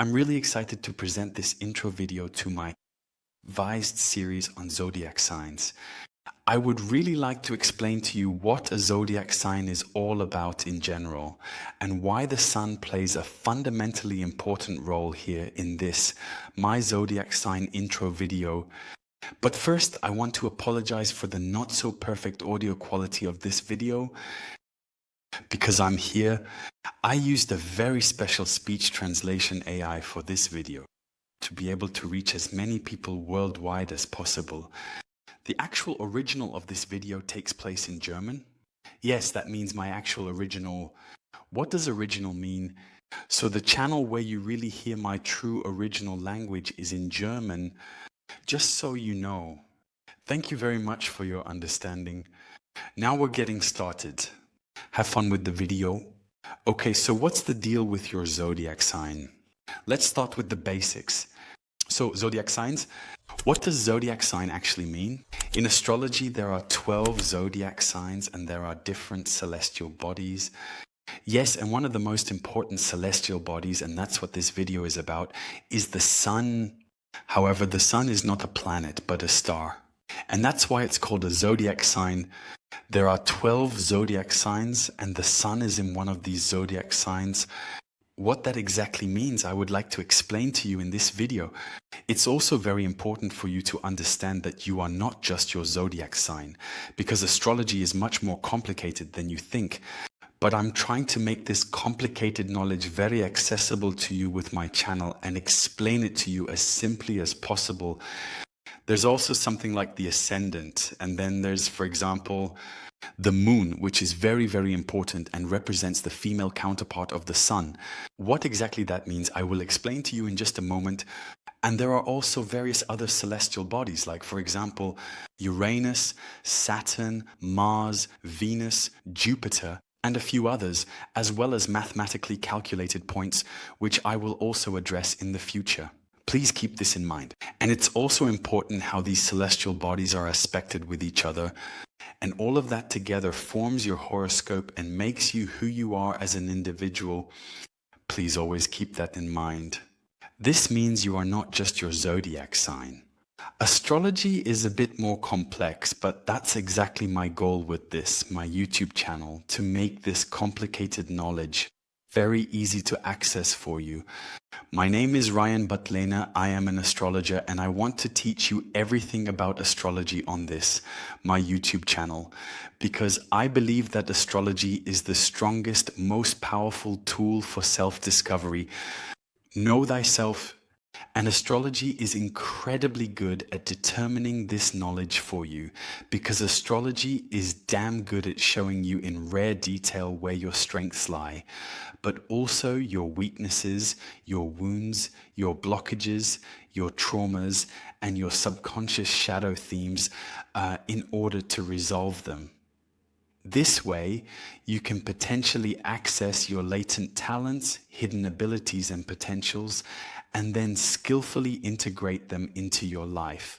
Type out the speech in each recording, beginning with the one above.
I'm really excited to present this intro video to my revised series on zodiac signs. I would really like to explain to you what a zodiac sign is all about in general and why the sun plays a fundamentally important role here in this, my zodiac sign intro video. But first, I want to apologize for the not so perfect audio quality of this video. Because I'm here, I used a very special speech translation AI for this video to be able to reach as many people worldwide as possible. The actual original of this video takes place in German. Yes, that means my actual original. What does original mean? So the channel where you really hear my true original language is in German, just so you know. Thank you very much for your understanding. Now we're getting started. Have fun with the video. Okay, so what's the deal with your zodiac sign? Let's start with the basics. So, zodiac signs. What does zodiac sign actually mean? In astrology, there are 12 zodiac signs and there are different celestial bodies. Yes, and one of the most important celestial bodies, and that's what this video is about, is the sun. However, the sun is not a planet, but a star. And that's why it's called a zodiac sign. There are 12 zodiac signs, and the sun is in one of these zodiac signs. What that exactly means, I would like to explain to you in this video. It's also very important for you to understand that you are not just your zodiac sign, because astrology is much more complicated than you think. But I'm trying to make this complicated knowledge very accessible to you with my channel and explain it to you as simply as possible. There's also something like the ascendant, and then there's, for example, the moon, which is very, very important and represents the female counterpart of the sun. What exactly that means, I will explain to you in just a moment. And there are also various other celestial bodies, like, for example, Uranus, Saturn, Mars, Venus, Jupiter, and a few others, as well as mathematically calculated points, which I will also address in the future. Please keep this in mind. And it's also important how these celestial bodies are aspected with each other. And all of that together forms your horoscope and makes you who you are as an individual. Please always keep that in mind. This means you are not just your zodiac sign. Astrology is a bit more complex, but that's exactly my goal with this, my YouTube channel, to make this complicated knowledge very easy to access for you. My name is Rayan Butlena. I am an astrologer and I want to teach you everything about astrology on this, my YouTube channel, because I believe that astrology is the strongest, most powerful tool for self-discovery. Know thyself, and astrology is incredibly good at determining this knowledge for you, because astrology is damn good at showing you in rare detail where your strengths lie, but also your weaknesses, your wounds, your blockages, your traumas, and your subconscious shadow themes in order to resolve them. This way, you can potentially access your latent talents, hidden abilities, and potentials, and then skillfully integrate them into your life,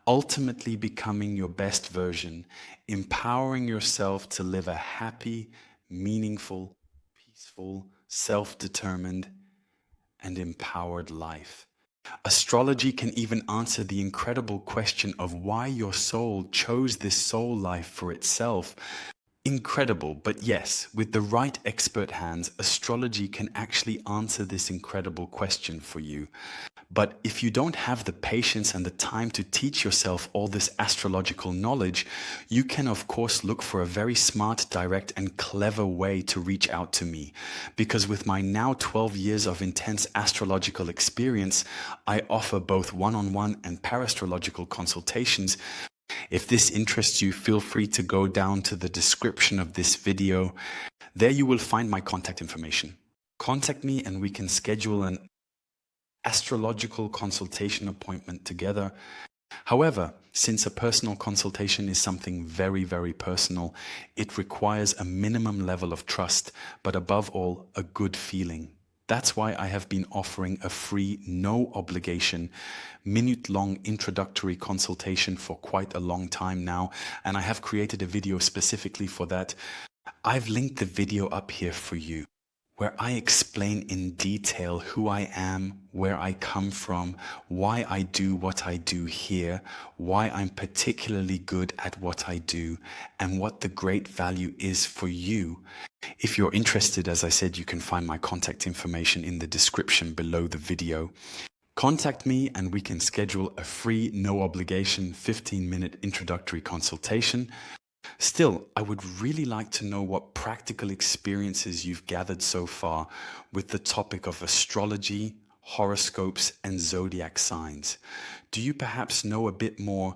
ultimately becoming your best version, empowering yourself to live a happy, meaningful, peaceful, self-determined, and empowered life. Astrology can even answer the incredible question of why your soul chose this soul life for itself. Incredible, but yes, with the right expert hands, astrology can actually answer this incredible question for you. But if you don't have the patience and the time to teach yourself all this astrological knowledge, you can of course look for a very smart, direct, and clever way to reach out to me. Because with my now 12 years of intense astrological experience, I offer both one-on-one and parastrological consultations. If this interests you, feel free to go down to the description of this video. There you will find my contact information. Contact me and we can schedule an astrological consultation appointment together. However, since a personal consultation is something very, very personal, it requires a minimum level of trust, but above all, a good feeling. That's why I have been offering a free, no obligation, minute-long introductory consultation for quite a long time now, and I have created a video specifically for that. I've linked the video up here for you. where I explain in detail who I am, where I come from, why I do what I do here, why I'm particularly good at what I do, and what the great value is for you. If you're interested, as I said, you can find my contact information in the description below the video. Contact me and we can schedule a free, no obligation 15-minute introductory consultation. Still, I would really like to know what practical experiences you've gathered so far with the topic of astrology, horoscopes, and zodiac signs. Do you perhaps know a bit more?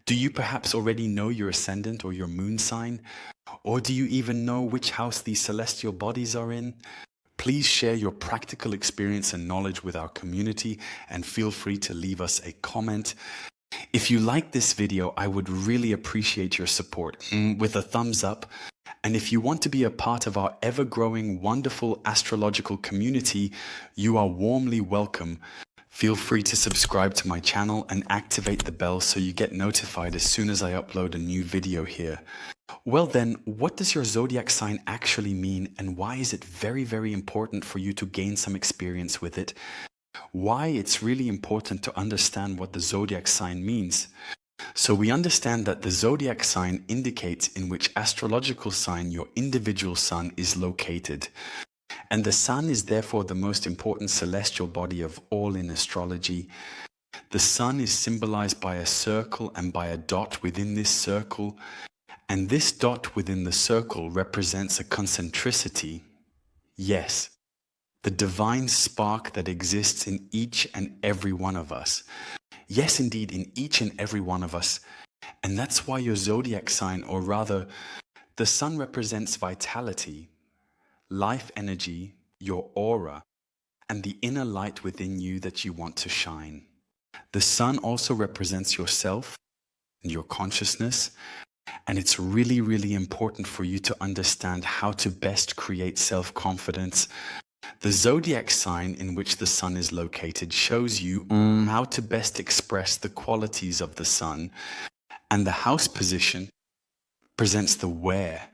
Do you perhaps already know your ascendant or your moon sign? Or do you even know which house these celestial bodies are in? Please share your practical experience and knowledge with our community and feel free to leave us a comment. If you like this video, I would really appreciate your support with a thumbs up. And if you want to be a part of our ever-growing, wonderful astrological community, you are warmly welcome. Feel free to subscribe to my channel and activate the bell so you get notified as soon as I upload a new video here. Well then, what does your zodiac sign actually mean, and why is it very, very important for you to gain some experience with it? Why it's really important to understand what the zodiac sign means. So we understand that the zodiac sign indicates in which astrological sign your individual sun is located. And the sun is therefore the most important celestial body of all in astrology. The sun is symbolized by a circle and by a dot within this circle. And this dot within the circle represents a concentricity. Yes, the divine spark that exists in each and every one of us. Yes, indeed, in each and every one of us. And that's why your zodiac sign, or rather, the sun represents vitality, life energy, your aura, and the inner light within you that you want to shine. The sun also represents yourself and your consciousness. And it's really, really important for you to understand how to best create self-confidence. The zodiac sign in which the sun is located shows you how to best express the qualities of the sun, and the house position presents the where.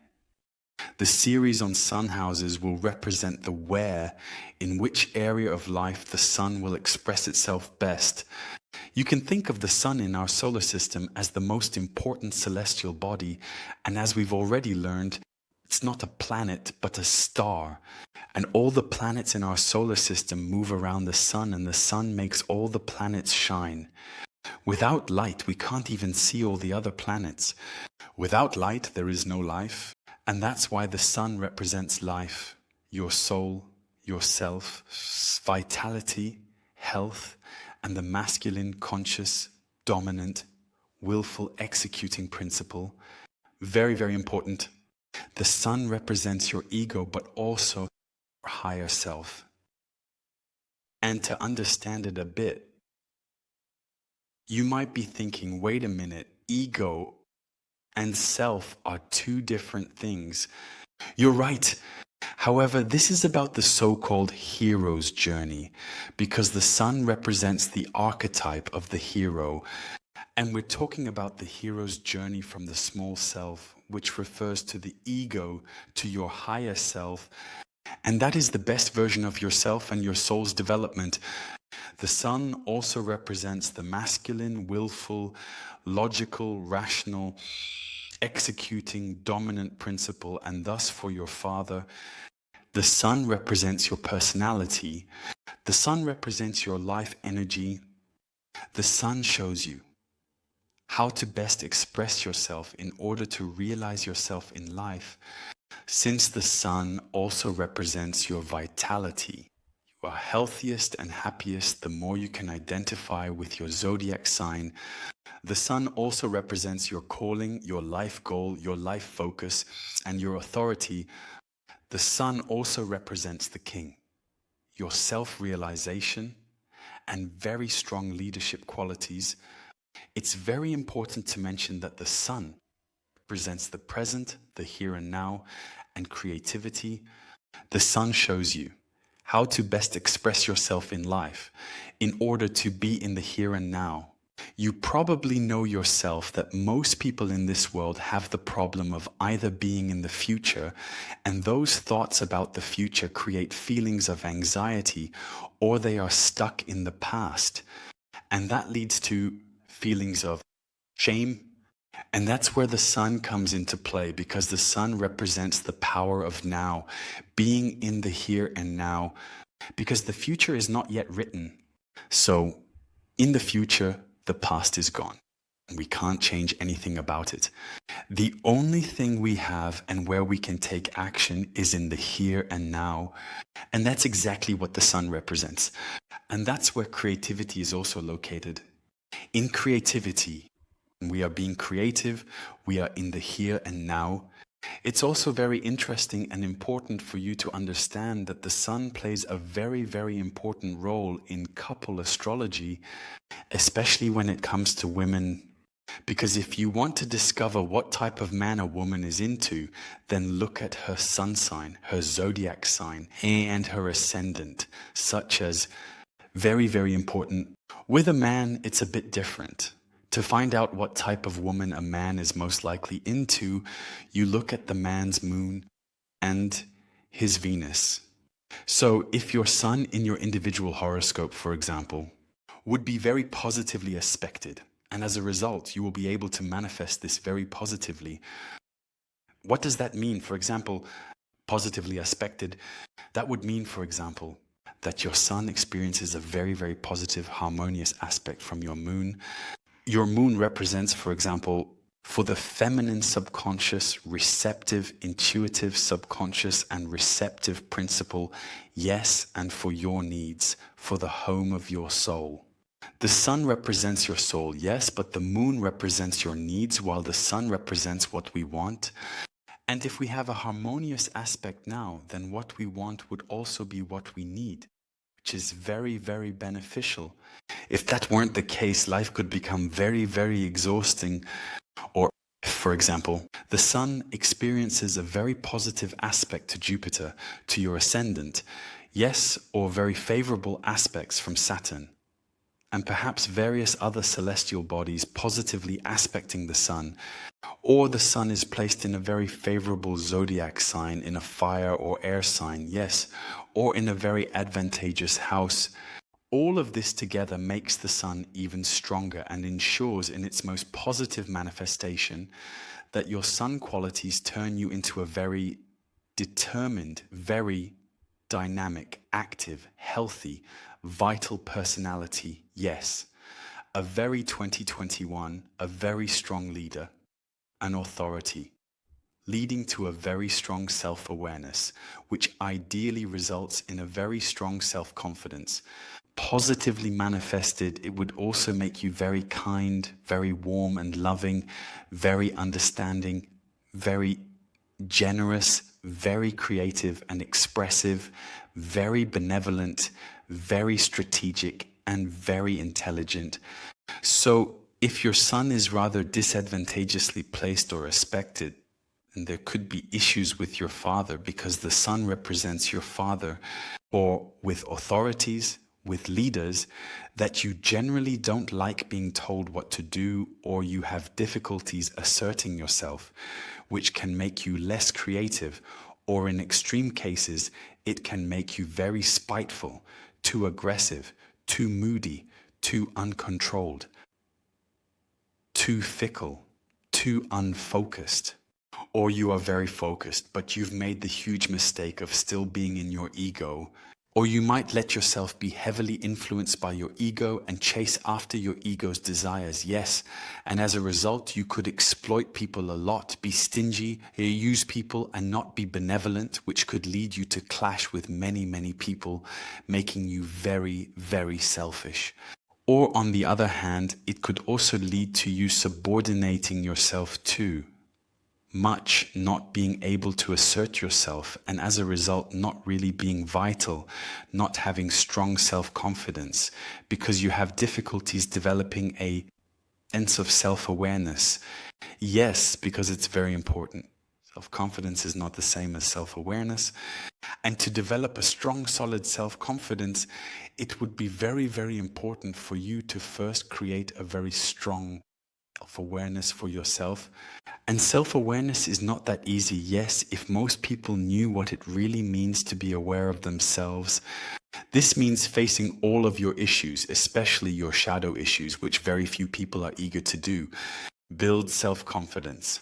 The series on sun houses will represent the where, in which area of life the sun will express itself best. You can think of the sun in our solar system as the most important celestial body, and as we've already learned, it's not a planet, but a star. And all the planets in our solar system move around the sun, and the sun makes all the planets shine. Without light, we can't even see all the other planets. Without light, there is no life. And that's why the sun represents life, your soul, yourself, vitality, health, and the masculine, conscious, dominant, willful, executing principle. Very, very important. The sun represents your ego, but also your higher self. And to understand it a bit, you might be thinking, wait a minute, ego and self are two different things. You're right. However, this is about the so-called hero's journey, because the sun represents the archetype of the hero. And we're talking about the hero's journey from the small self, which refers to the ego, to your higher self. And that is the best version of yourself and your soul's development. The sun also represents the masculine, willful, logical, rational, executing, dominant principle, and thus for your father. The sun represents your personality. The sun represents your life energy. The sun shows you how to best express yourself in order to realize yourself in life, since the sun also represents your vitality. You are healthiest and happiest the more you can identify with your zodiac sign. The sun also represents your calling, your life goal, your life focus, and your authority. The sun also represents the king, your self-realization, and very strong leadership qualities. It's very important to mention that the sun represents the present, the here and now, and creativity. The sun shows you how to best express yourself in life in order to be in the here and now. You probably know yourself that most people in this world have the problem of either being in the future, and those thoughts about the future create feelings of anxiety, or they are stuck in the past. And that leads to feelings of shame. And that's where the sun comes into play, because the sun represents the power of now, being in the here and now, because the future is not yet written. So in the future, the past is gone. We can't change anything about it. The only thing we have and where we can take action is in the here and now. And that's exactly what the sun represents. And that's where creativity is also located. In creativity, we are being creative, we are in the here and now. It's also very interesting and important for you to understand that the sun plays a very, very important role in couple astrology, especially when it comes to women. Because if you want to discover what type of man a woman is into, then look at her sun sign, her zodiac sign, and her ascendant, such as very, very important. With a man, it's a bit different. To find out what type of woman a man is most likely into, you look at the man's moon and his Venus. So if your sun in your individual horoscope, for example, would be very positively aspected, and as a result, you will be able to manifest this very positively. What does that mean? For example, positively aspected, that would mean, for example, that your sun experiences a very, very positive, harmonious aspect from your moon. Your moon represents, for example, for the feminine subconscious, receptive, intuitive subconscious, and receptive principle, yes, and for your needs, for the home of your soul. The sun represents your soul, yes, but the moon represents your needs, while the sun represents what we want. And if we have a harmonious aspect now, then what we want would also be what we need, which is very, very beneficial. If that weren't the case, life could become very, very exhausting. Or, for example, the sun experiences a very positive aspect to Jupiter, to your ascendant, yes, or very favorable aspects from Saturn, and perhaps various other celestial bodies positively aspecting the sun, or the sun is placed in a very favorable zodiac sign, in a fire or air sign, yes, or in a very advantageous house. All of this together makes the sun even stronger and ensures in its most positive manifestation that your sun qualities turn you into a very determined, very dynamic, active, healthy, vital personality, yes. A very 2021, a very strong leader, an authority, leading to a very strong self-awareness, which ideally results in a very strong self-confidence. Positively manifested, it would also make you very kind, very warm and loving, very understanding, very generous, very creative and expressive, very benevolent, very strategic, and very intelligent. So if your sun is rather disadvantageously placed or aspected, and there could be issues with your father because the sun represents your father, or with authorities, with leaders, that you generally don't like being told what to do, or you have difficulties asserting yourself, which can make you less creative, or in extreme cases, it can make you very spiteful, too aggressive, too moody, too uncontrolled, too fickle, too unfocused. Or you are very focused, but you've made the huge mistake of still being in your ego. Or you might let yourself be heavily influenced by your ego and chase after your ego's desires, yes. And as a result, you could exploit people a lot, be stingy, use people and not be benevolent, which could lead you to clash with many, many people, making you very, very selfish. Or on the other hand, it could also lead to you subordinating yourself too much, not being able to assert yourself, and as a result not really being vital, not having strong self-confidence, because you have difficulties developing a sense of self-awareness. Yes, because it's very important. Self-confidence is not the same as self-awareness. And to develop a strong, solid self-confidence, it would be very, very important for you to first create a very strong self-awareness for yourself. And self-awareness is not that easy. Yes, if most people knew what it really means to be aware of themselves, this means facing all of your issues, especially your shadow issues, which very few people are eager to do. Build self-confidence.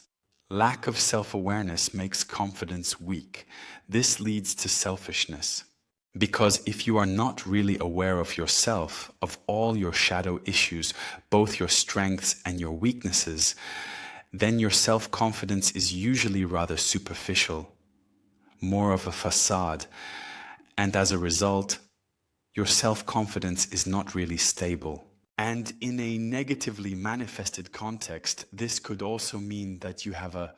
Lack of self-awareness makes confidence weak. This leads to selfishness. Because if you are not really aware of yourself, of all your shadow issues, both your strengths and your weaknesses, then your self-confidence is usually rather superficial, more of a facade. And as a result, your self-confidence is not really stable. And in a negatively manifested context, this could also mean that you have a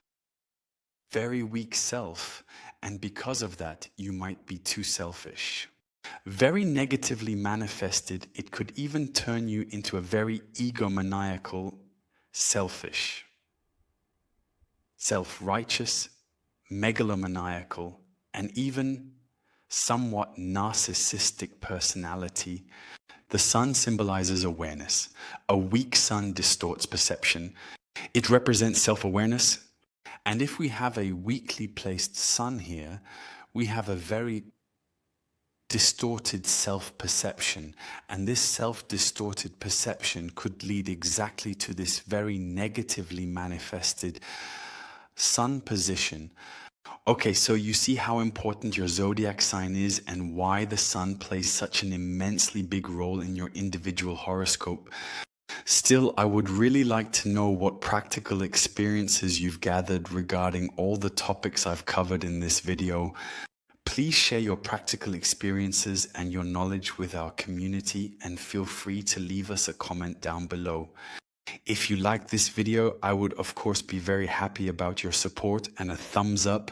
very weak self, and because of that, you might be too selfish. Very negatively manifested, it could even turn you into a very egomaniacal, selfish, self-righteous, megalomaniacal, and even somewhat narcissistic personality. The sun symbolizes awareness. A weak sun distorts perception. It represents self-awareness. And if we have a weakly placed sun here, we have a very distorted self-perception. And this self-distorted perception could lead exactly to this very negatively manifested sun position. Okay, so you see how important your zodiac sign is and why the sun plays such an immensely big role in your individual horoscope. Still, I would really like to know what practical experiences you've gathered regarding all the topics I've covered in this video. Please share your practical experiences and your knowledge with our community, and feel free to leave us a comment down below. If you like this video, I would of course be very happy about your support and a thumbs up.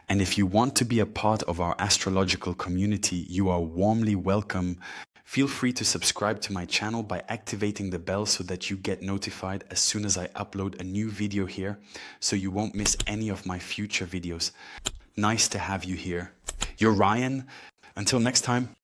And if you want to be a part of our astrological community, you are warmly welcome. Feel free to subscribe to my channel by activating the bell so that you get notified as soon as I upload a new video here, so you won't miss any of my future videos. Nice to have you here. You're Ryan. Until next time.